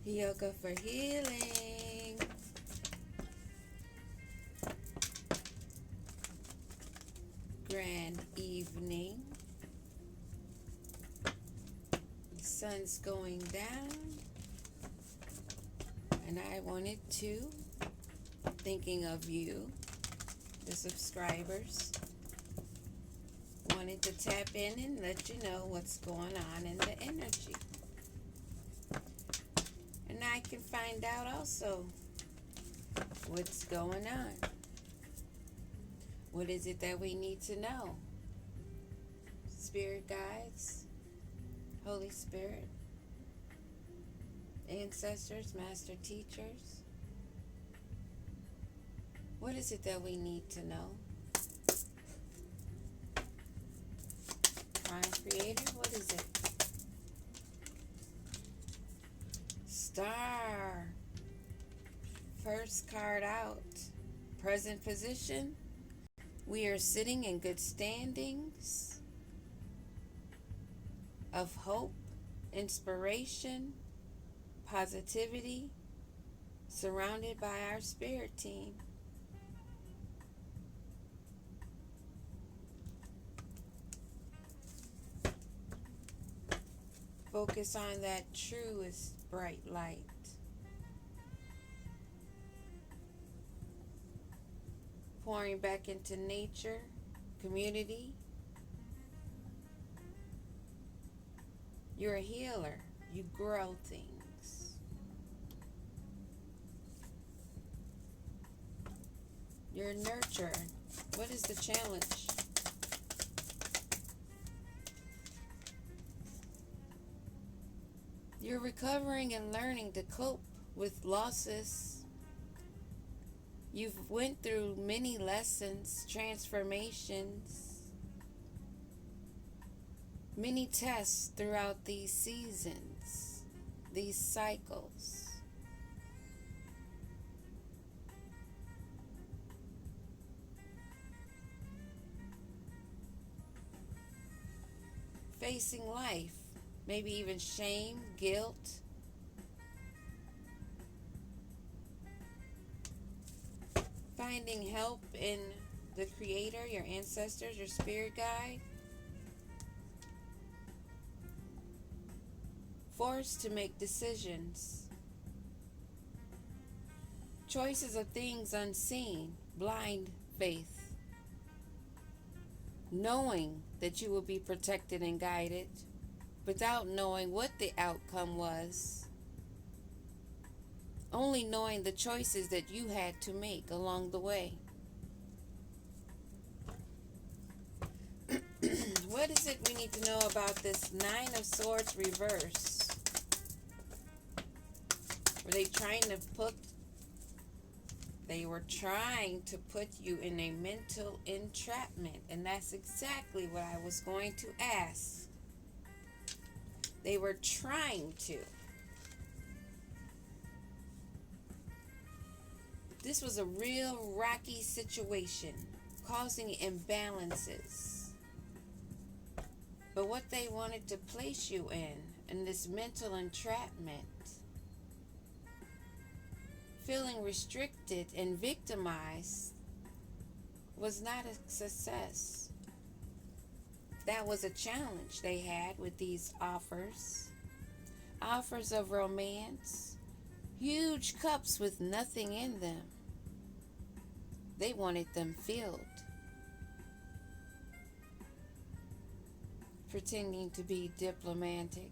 Yoga for healing. Grand evening. The sun's going down. And I wanted to, thinking of you, the subscribers, wanted to tap in and let you know what's going on in the energy. And I can find out also what's going on. What is it that we need to know? Spirit guides, Holy Spirit, ancestors, master teachers. What is it that we need to know? Prime Creator, what is it? Star. First card out. Present position. We are sitting in good standings of hope, inspiration, positivity, surrounded by our spirit team. Focus on that truest bright light. Pouring back into nature, community. You're a healer. You grow things. You're a nurturer. What is the challenge? You're recovering and learning to cope with losses. You've went through many lessons, transformations, many tests throughout these seasons, these cycles. Facing life, maybe even shame, guilt. Finding help in the Creator, your ancestors, your spirit guide. Forced to make decisions. Choices of things unseen, blind faith. Knowing that you will be protected and guided without knowing what the outcome was. Only knowing the choices that you had to make along the way. What is it we need to know about this Nine of Swords reverse? They were trying to put you in a mental entrapment, and that's exactly what I was going to ask. They were trying to. This was a real rocky situation, causing imbalances. But what they wanted to place you in this mental entrapment, feeling restricted and victimized, was not a success. That was a challenge they had with these offers. Offers of romance, huge cups with nothing in them. They wanted them filled. Pretending to be diplomatic,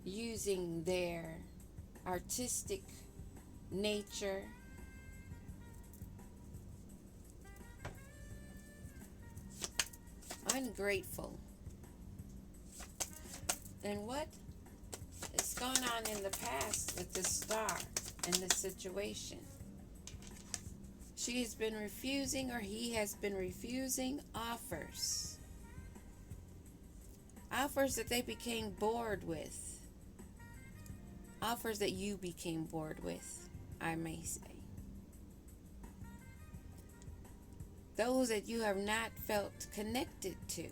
using their artistic nature, ungrateful. And what has gone on in the past with the star and the situation? She has been refusing, or he has been refusing offers. Offers that they became bored with. Offers that you became bored with, I may say. Those that you have not felt connected to.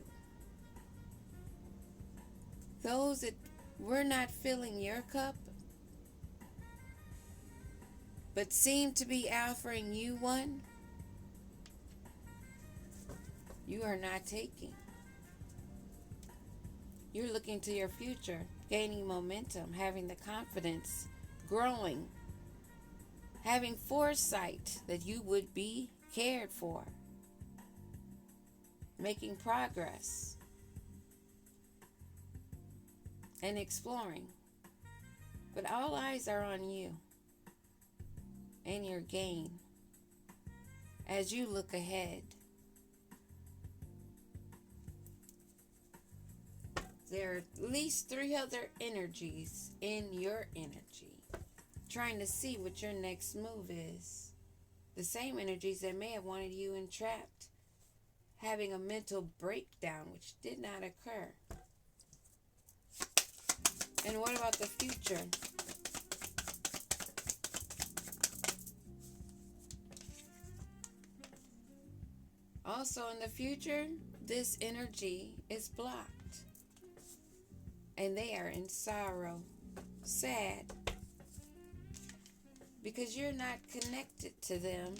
Those that were not filling your cup, but seem to be offering you one, you are not taking. You're looking to your future, gaining momentum, having the confidence, growing, having foresight that you would be cared for, making progress, and exploring. But all eyes are on you and your gain as you look ahead. There are at least 3 other energies in your energy, trying to see what your next move is. The same energies that may have wanted you entrapped, having a mental breakdown which did not occur. And what about the future? Also in the future, this energy is blocked. And they are in sorrow, sad, because you're not connected to them.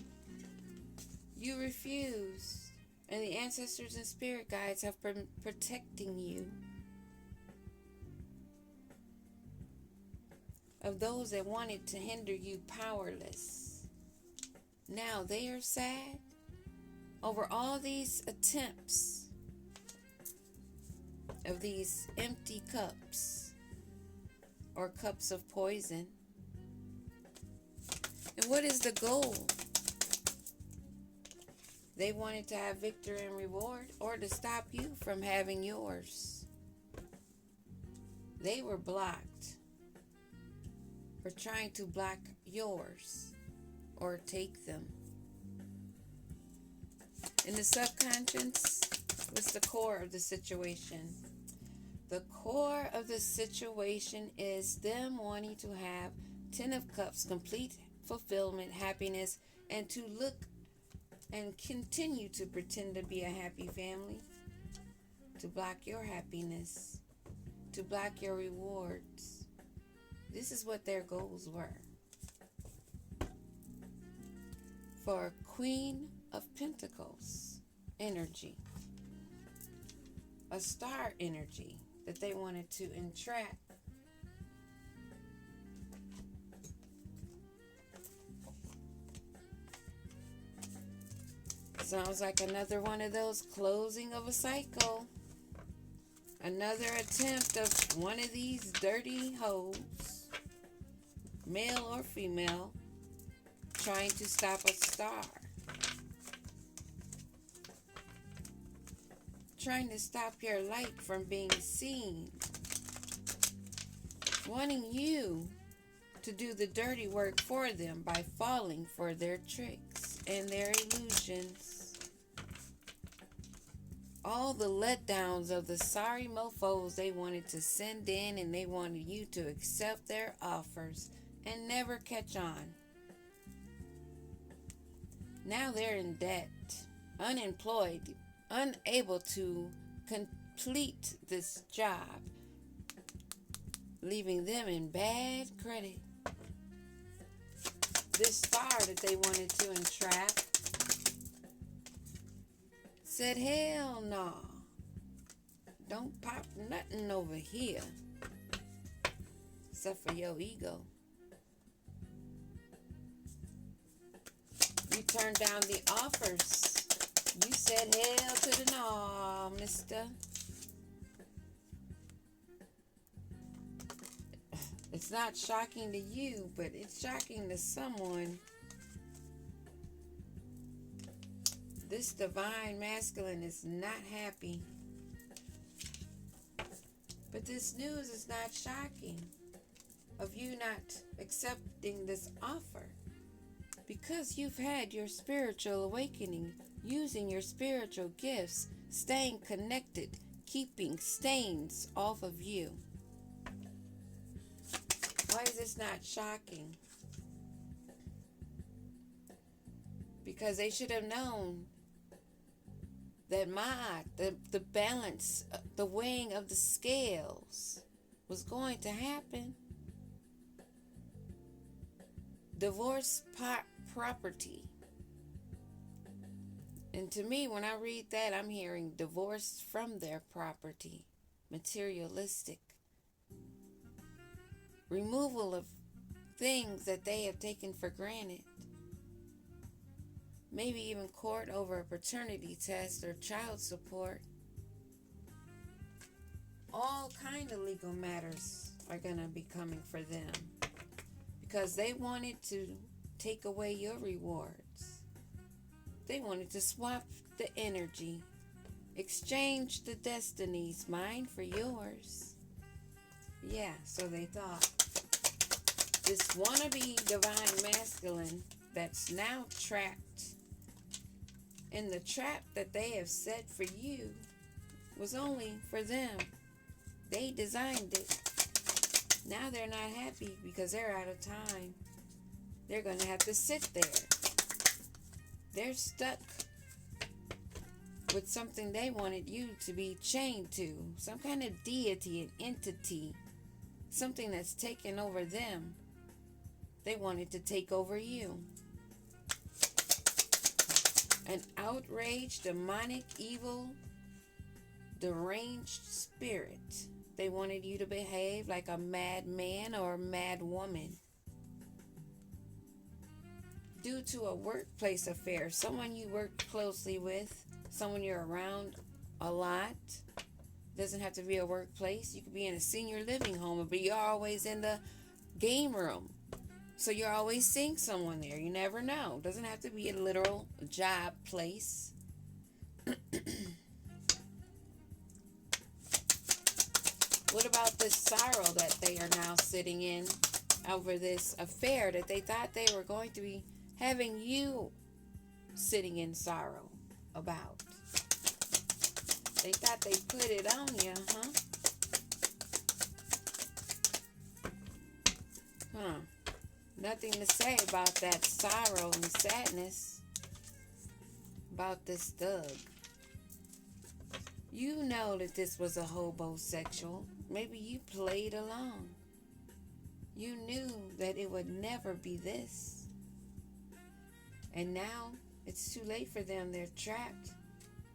You refuse, and the ancestors and spirit guides have been protecting you of those that wanted to hinder you powerless. Now they are sad over all these attempts of these empty cups or cups of poison. And what is the goal? They wanted to have victory and reward, or to stop you from having yours. They were blocked for trying to block yours or take them. In the subconscious, what's the core of the situation? The core of the situation is them wanting to have 10 of Cups, complete fulfillment, happiness, and to look and continue to pretend to be a happy family, to block your happiness, to block your rewards. This is what their goals were. For Queen of Pentacles energy, a star energy that they wanted to entrap. Sounds like another one of those closing of a cycle. Another attempt of one of these dirty hoes, male or female, trying to stop a star. Trying to stop your light from being seen. Wanting you to do the dirty work for them by falling for their tricks and their illusions. All the letdowns of the sorry mofos they wanted to send in, and they wanted you to accept their offers and never catch on. Now they're in debt, unemployed, unable to complete this job, leaving them in bad credit. This star that they wanted to entrap said, hell no, don't pop nothing over here except for your ego. You turned down the offers. You said hell to the no, mister. It's not shocking to you, but it's shocking to someone. This divine masculine is not happy. But this news is not shocking of you not accepting this offer, because you've had your spiritual awakening, using your spiritual gifts, staying connected, keeping stains off of you. Why is this not shocking? Because they should have known that the balance, the weighing of the scales was going to happen. Divorce property. And to me, when I read that, I'm hearing divorce from their property, materialistic, removal of things that they have taken for granted, maybe even court over a paternity test or child support. All kind of legal matters are going to be coming for them because they wanted to take away your rewards. They wanted to swap the energy, exchange the destinies, mine for yours. Yeah, so they thought. This wannabe divine masculine that's now trapped in the trap that they have set for you was only for them. They designed it. Now they're not happy because they're out of time. They're going to have to sit there. They're stuck with something they wanted you to be chained to. Some kind of deity, an entity. Something that's taken over them. They wanted to take over you. An outraged, demonic, evil, deranged spirit. They wanted you to behave like a madman or a mad woman. Due to a workplace affair, someone you work closely with, someone you're around a lot. Doesn't have to be a workplace. You could be in a senior living home, but you're always in the game room. So you're always seeing someone there. You never know. Doesn't have to be a literal job place. What about this sorrow that they are now sitting in over this affair that they thought they were going to be having you sitting in sorrow about? They thought they put it on you, huh? Nothing to say about that sorrow and sadness about this thug. You know that this was a homosexual. Maybe you played along. You knew that it would never be this. And now it's too late for them. They're trapped.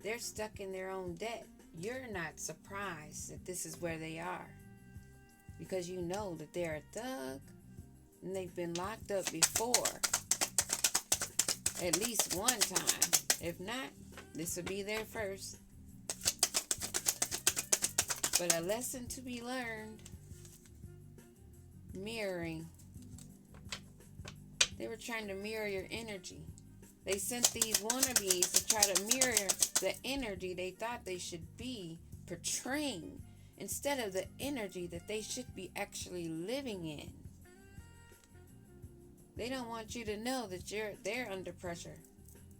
They're stuck in their own debt. You're not surprised that this is where they are. Because you know that they're a thug. And they've been locked up before. At least one time. If not, this will be their first. But a lesson to be learned. Mirroring. They were trying to mirror your energy. They sent these wannabes to try to mirror the energy they thought they should be portraying instead of the energy that they should be actually living in. They don't want you to know that they're under pressure.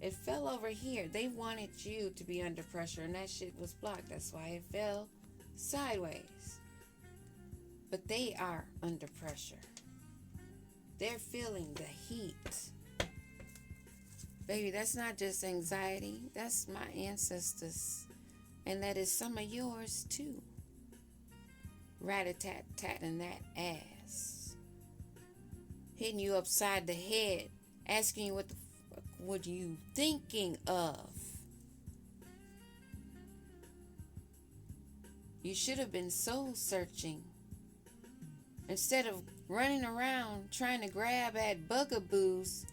It fell over here. They wanted you to be under pressure, and that shit was blocked. That's why it fell sideways. But they are under pressure. They're feeling the heat. Baby, that's not just anxiety. That's my ancestors. And that is some of yours, too. Rat-a-tat-tatting that ass. Hitting you upside the head. Asking you what the fuck were you thinking of? You should have been soul searching. Instead of running around trying to grab at bugaboos,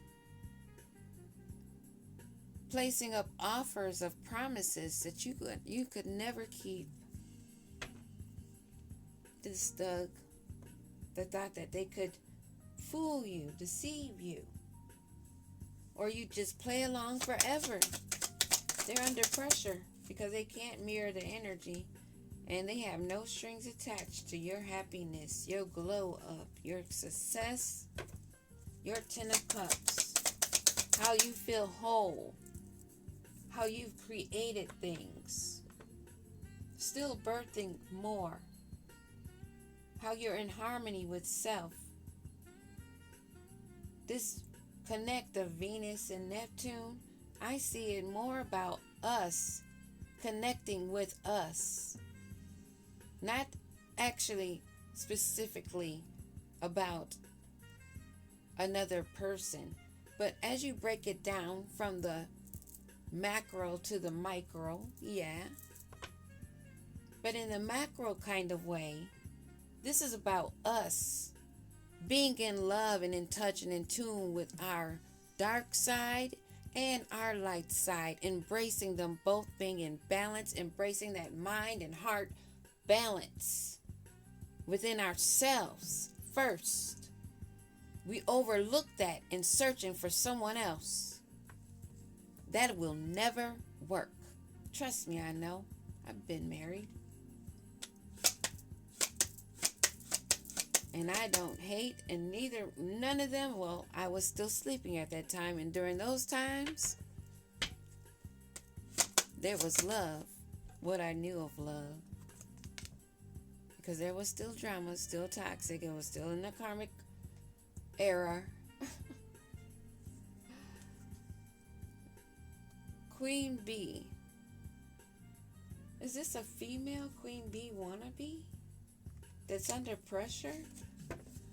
placing up offers of promises that you could never keep. This thug that thought that they could fool you, deceive you, or you just play along forever. They're under pressure because they can't mirror the energy. And they have no strings attached to your happiness, your glow up, your success, your 10 of cups, how you feel whole, how you've created things, still birthing more, how you're in harmony with self. This connect of Venus and Neptune, I see it more about us connecting with us. Not actually specifically about another person. But as you break it down from the macro to the micro, yeah. But in the macro kind of way, this is about us being in love and in touch and in tune with our dark side and our light side, embracing them both, being in balance, embracing that mind and heart balance within ourselves first. We overlook that in searching for someone else. That will never work. Trust me, I know. I've been married. And I don't hate, and none of them, well, I was still sleeping at that time. And during those times, there was love, what I knew of love. Because there was still drama, still toxic. It was still in the karmic era. Queen Bee. Is this a female Queen Bee wannabe that's under pressure?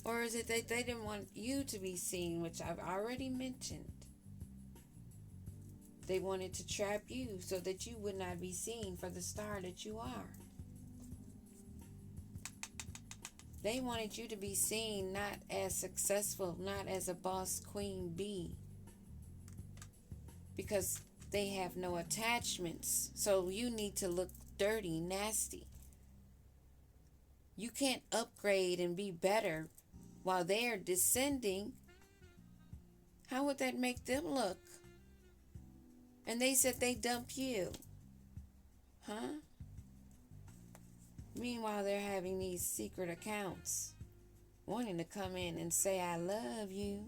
Or is it that they didn't want you to be seen, which I've already mentioned? They wanted to trap you so that you would not be seen for the star that you are. They wanted you to be seen not as successful, not as a boss queen bee. Because they have no attachments. So you need to look dirty, nasty. You can't upgrade and be better while they're descending. How would that make them look? And they said they dump you. Huh? Meanwhile, they're having these secret accounts, wanting to come in and say, I love you.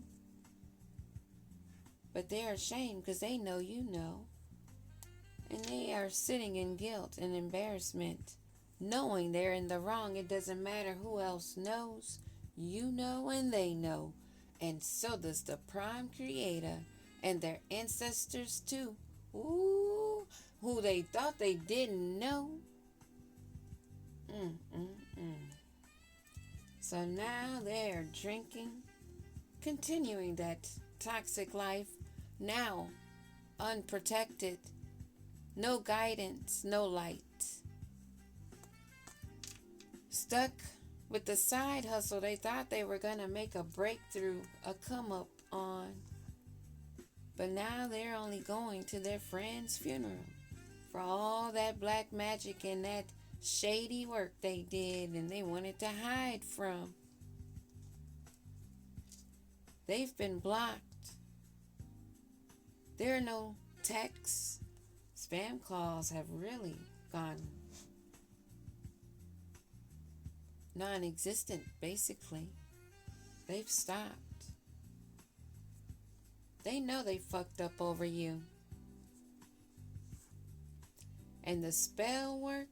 But they're ashamed because they know you know. And they are sitting in guilt and embarrassment, knowing they're in the wrong. It doesn't matter who else knows. You know and they know. And so does the prime creator and their ancestors too. Ooh, who they thought they didn't know. So now they're drinking, continuing that toxic life, now unprotected, no guidance, no light. Stuck with the side hustle they thought they were going to make a breakthrough, a come up on. But now they're only going to their friend's funeral for all that black magic and that shady work they did and they wanted to hide from. They've been blocked. There are no texts. Spam calls have really gone non-existent, basically. They've stopped. They know they fucked up over you. And the spell work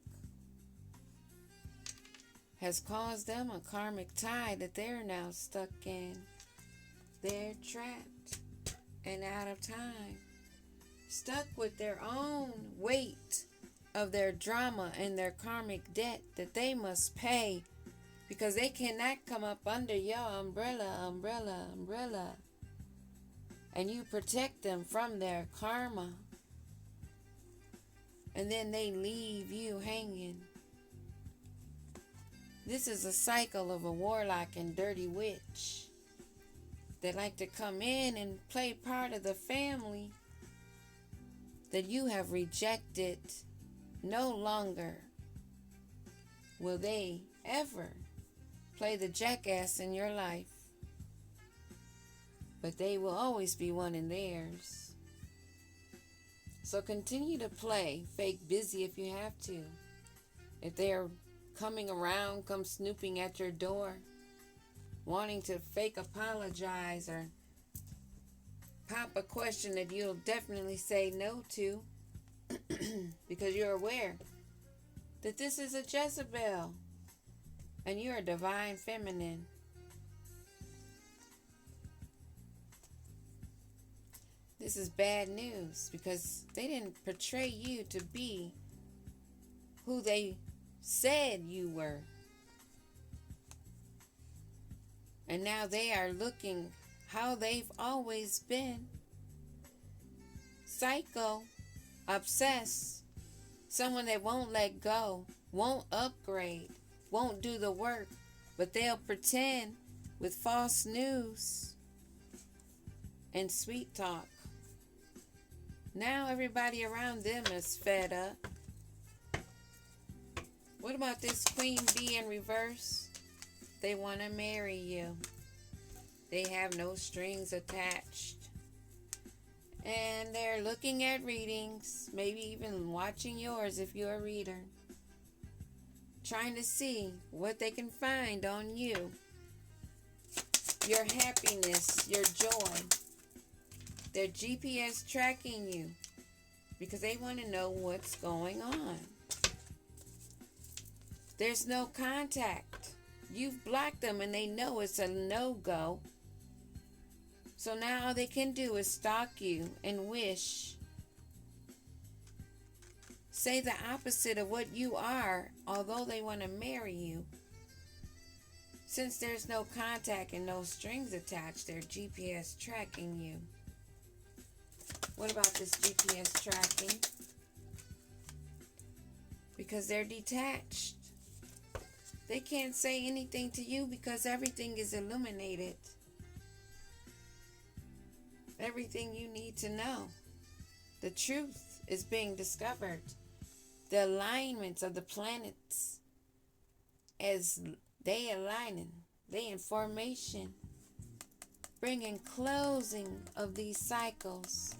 has caused them a karmic tie that they're now stuck in. They're trapped and out of time. Stuck with their own weight of their drama and their karmic debt that they must pay because they cannot come up under your umbrella. And you protect them from their karma. And then they leave you hanging. This is a cycle of a warlock and dirty witch that like to come in and play part of the family that you have rejected. No longer will they ever play the jackass in your life, but they will always be one in theirs. So continue to play fake busy if you have to. If they're coming around, come snooping at your door, wanting to fake apologize or pop a question that you'll definitely say no to because you're aware that this is a Jezebel and you're a divine feminine. This is bad news because they didn't portray you to be who they said you were. And now they are looking how they've always been. Psycho, obsessed, someone that won't let go, won't upgrade, won't do the work, but they'll pretend with false news and sweet talk. Now everybody around them is fed up. What about this queen bee in reverse? They want to marry you. They have no strings attached. And they're looking at readings, maybe even watching yours if you're a reader, trying to see what they can find on you. Your happiness, your joy. They're GPS tracking you because they want to know what's going on. There's no contact. You've blocked them and they know it's a no-go. So now all they can do is stalk you and wish. Say the opposite of what you are, although they want to marry you. Since there's no contact and no strings attached, they're GPS tracking you. What about this GPS tracking? Because they're detached. They can't say anything to you because everything is illuminated. Everything you need to know. The truth is being discovered. The alignments of the planets as they aligning, they in formation, bringing closing of these cycles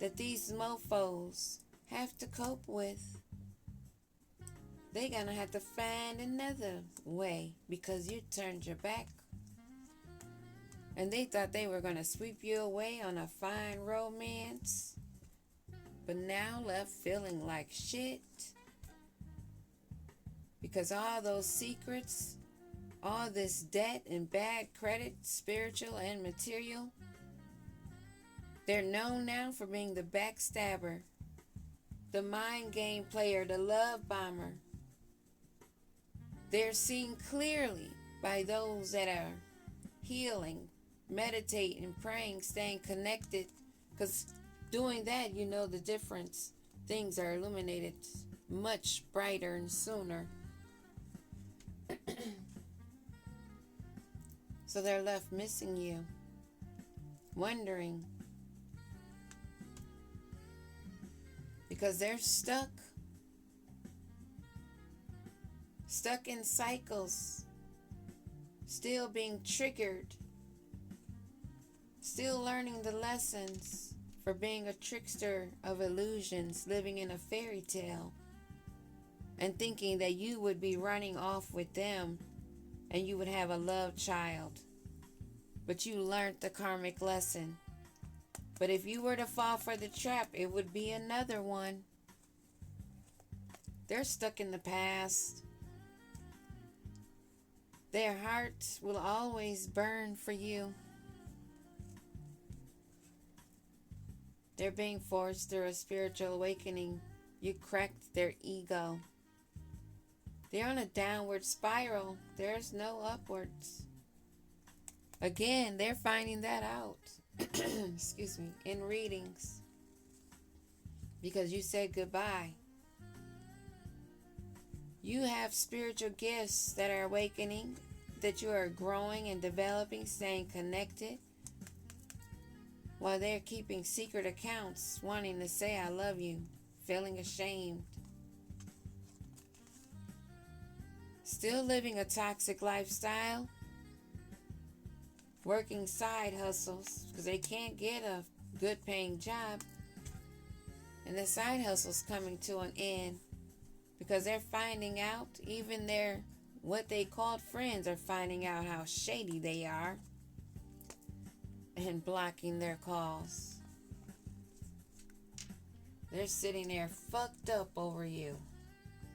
that these mofos have to cope with. They're gonna have to find another way because you turned your back. And they thought they were gonna sweep you away on a fine romance, but now left feeling like shit. Because all those secrets, all this debt and bad credit, spiritual and material, they're known now for being the backstabber, the mind game player, the love bomber. They're seen clearly by those that are healing, meditating, praying, staying connected. Because doing that, you know the difference. Things are illuminated much brighter and sooner. So they're left missing you, wondering. Because they're stuck in cycles, still being triggered, still learning the lessons for being a trickster of illusions, living in a fairy tale, and thinking that you would be running off with them and you would have a love child. But you learned the karmic lesson. But if you were to fall for the trap, it would be another one. They're stuck in the past. Their hearts will always burn for you. They're being forced through a spiritual awakening. You cracked their ego. They're on a downward spiral. There's no upwards. Again, they're finding that out. Excuse me, in readings. Because you said goodbye. You have spiritual gifts that are awakening, that you are growing and developing, staying connected, while they're keeping secret accounts, wanting to say I love you, feeling ashamed. Still living a toxic lifestyle, working side hustles because they can't get a good paying job, and the side hustle's coming to an end because they're finding out, even their what they called friends are finding out how shady they are and blocking their calls. They're sitting there fucked up over you.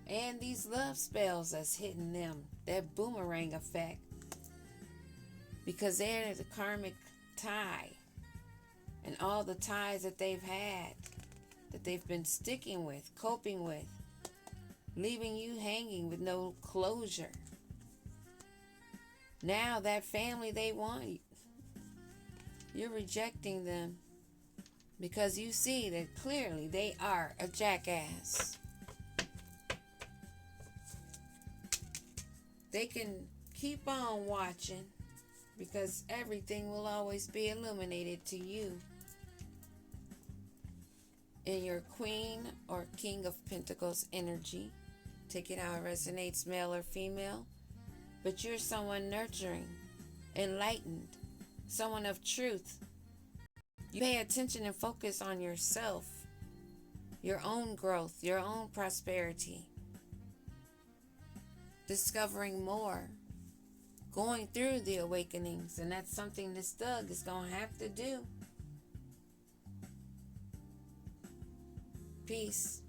And these love spells that's hitting them, that boomerang effect. Because they're the karmic tie. And all the ties that they've had, that they've been sticking with, coping with, leaving you hanging with no closure. Now that family they want, you're rejecting them because you see that clearly they are a jackass. They can keep on watching because everything will always be illuminated to you in your Queen or King of Pentacles energy. Take it how it resonates, male or female. But you're someone nurturing, enlightened, someone of truth. You pay attention and focus on yourself, your own growth, your own prosperity, discovering more, going through the awakenings, and that's something this thug is going to have to do. Peace.